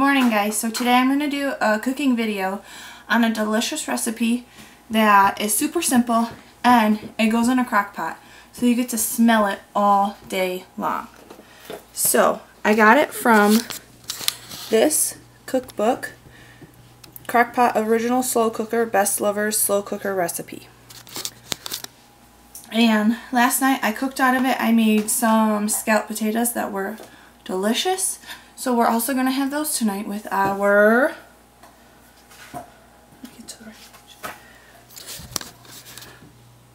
morning, guys. So today I'm going to do a cooking video on a delicious recipe that is super simple and it goes in a crock pot. So you get to smell it all day long. So I got it from this cookbook, Crock-Pot Original Slow Cooker Best Lovers Slow Cooker Recipe. And last night I cooked out of it. I made some scalloped potatoes that were delicious. So we're also going to have those tonight with our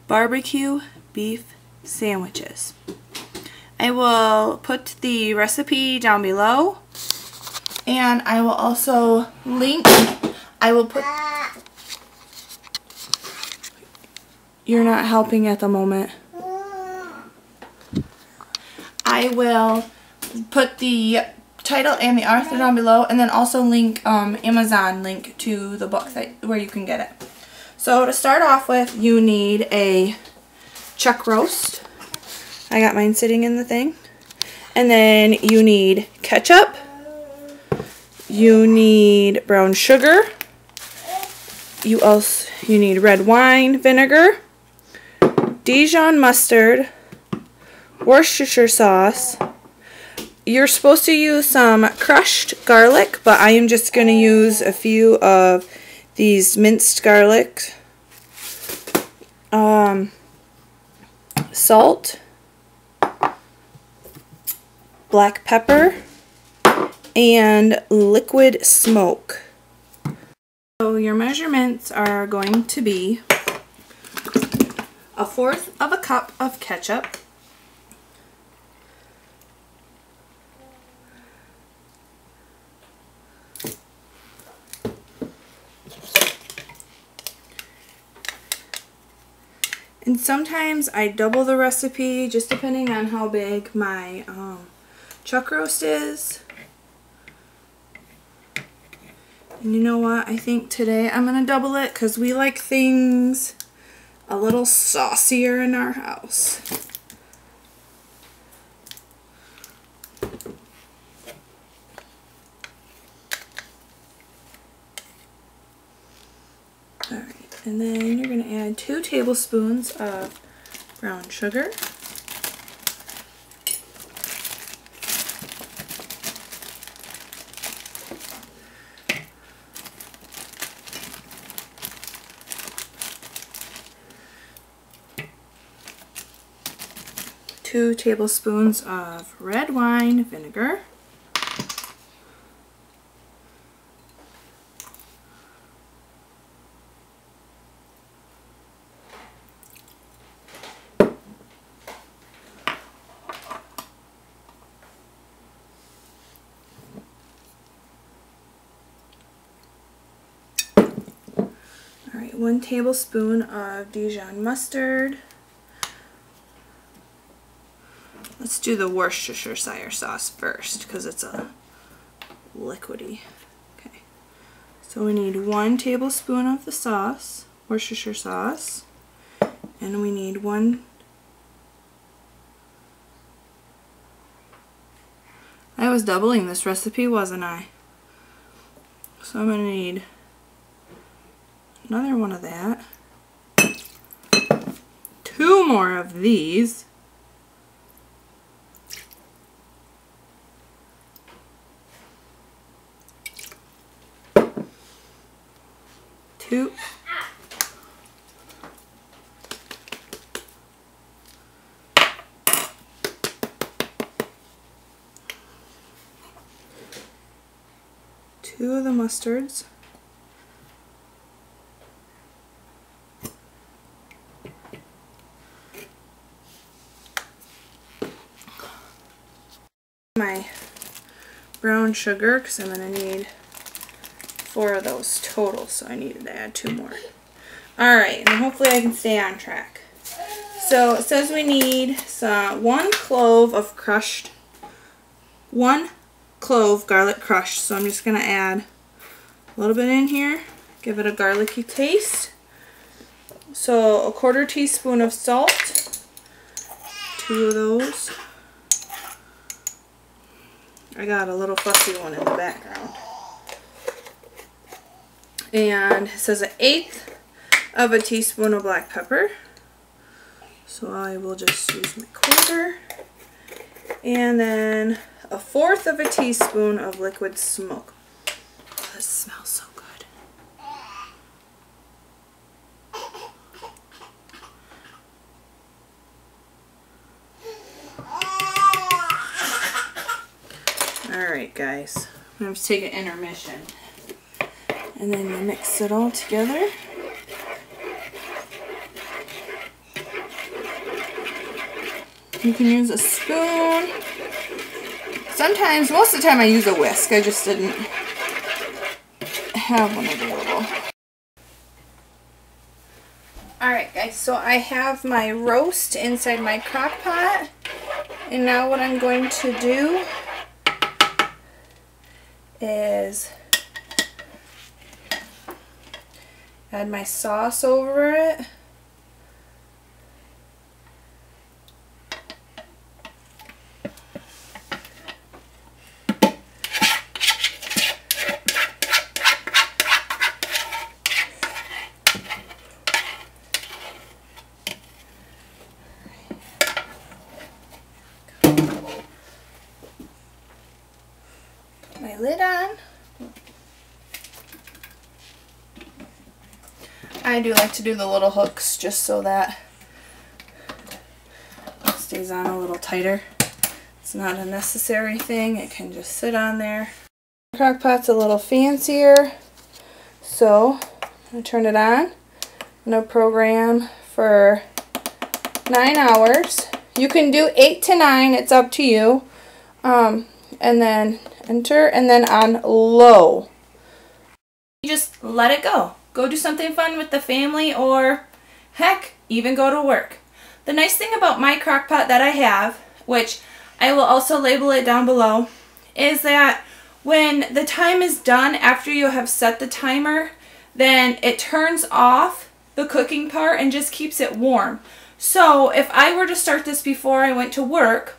barbecue beef sandwiches. I will put the recipe down below, and I will also link, you're not helping at the moment. I will put the title and the author down below, and then also link Amazon link to the book where you can get it. So to start off with, you need a chuck roast. I got mine sitting in the thing. And then you need ketchup. You need brown sugar. You need red wine vinegar, Dijon mustard, Worcestershire sauce. You're supposed to use some crushed garlic, but I am just going to use a few of these minced garlic. Salt, black pepper, and liquid smoke. So your measurements are going to be 1/4 cup of ketchup, and sometimes I double the recipe just depending on how big my chuck roast is. And you know what? I think today I'm going to double it because we like things a little saucier in our house. Alright, and then you're going to add 2 tablespoons of brown sugar. Two tablespoons of red wine vinegar. Alright, 1 tablespoon of Dijon mustard. Let's do the Worcestershire sauce first because it's a liquidy. Okay, so we need 1 tablespoon of the sauce, Worcestershire sauce, and we need 1. I was doubling this recipe, wasn't I? So I'm going to need another one of that, 2 more of these. 2. Two of the mustards. My brown sugar, because I'm going to need 4 of those total, so I needed to add 2 more. Alright, and hopefully I can stay on track. So it says we need 1 clove of crushed, 1 clove garlic crushed, so I'm just going to add a little bit in here, give it a garlicky taste. So 1/4 teaspoon of salt, 2 of those. I got a little fussy one in the background. And it says 1/8 of a teaspoon of black pepper. So I will just use my 1/4. And then 1/4 of a teaspoon of liquid smoke. Oh, this smells so good. Alright guys, I'm going to take an intermission. And then you mix it all together. You can use a spoon. Sometimes, most of the time I use a whisk. I just didn't have one available. Alright guys, so I have my roast inside my crock pot. And now what I'm going to do is add my sauce over it. My lid on. I do like to do the little hooks just so that it stays on a little tighter. It's not a necessary thing, it can just sit on there. Crock-Pot's a little fancier, so I'm going to turn it on. I'm going to program for 9 hours. You can do 8 to 9, it's up to you. And then enter, and then on low. You just let it go. Go do something fun with the family, or heck, even go to work. The nice thing about my crock pot that I have, which I will also label it down below, is that when the time is done, after you have set the timer, then it turns off the cooking part and just keeps it warm. So if I were to start this before I went to work,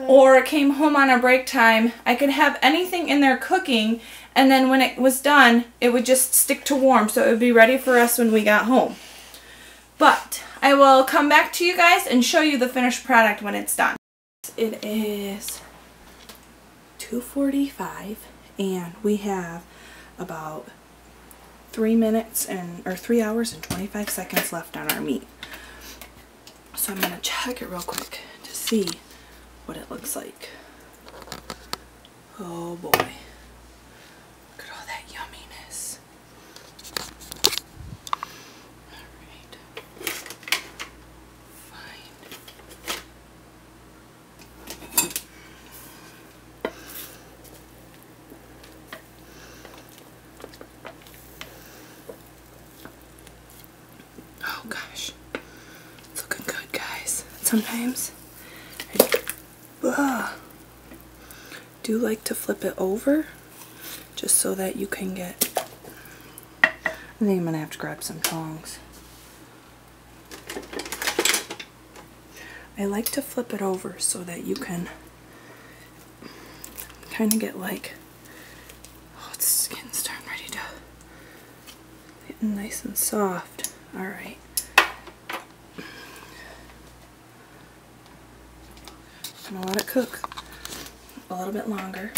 or came home on a break time, I could have anything in there cooking, and then when it was done, it would just stick to warm, so it would be ready for us when we got home. But I will come back to you guys and show you the finished product when it's done. It is 2:45, and we have about 3 hours and 25 seconds left on our meat. So I'm going to check it real quick to see what it looks like. Oh boy. Look at all that yumminess. Alright. Fine. Oh gosh. It's looking good, guys. Sometimes do like to flip it over just so that you can get, I think I'm gonna have to grab some tongs. I like to flip it over so that you can kind of get like, oh, it's getting starting ready to get nice and soft. Alright. I'm gonna let it cook a little bit longer.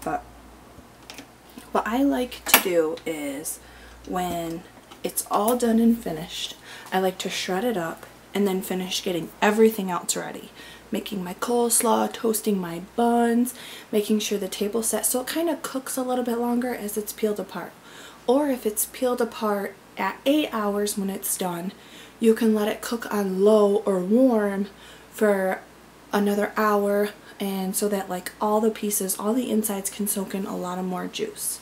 But what I like to do is, when it's all done and finished, I like to shred it up and then finish getting everything else ready. Making my coleslaw, toasting my buns, making sure the table's set so it kind of cooks a little bit longer as it's peeled apart. Or if it's peeled apart at 8 hours when it's done, you can let it cook on low or warm for another hour, and so that like all the pieces, all the insides can soak in a lot of more juice.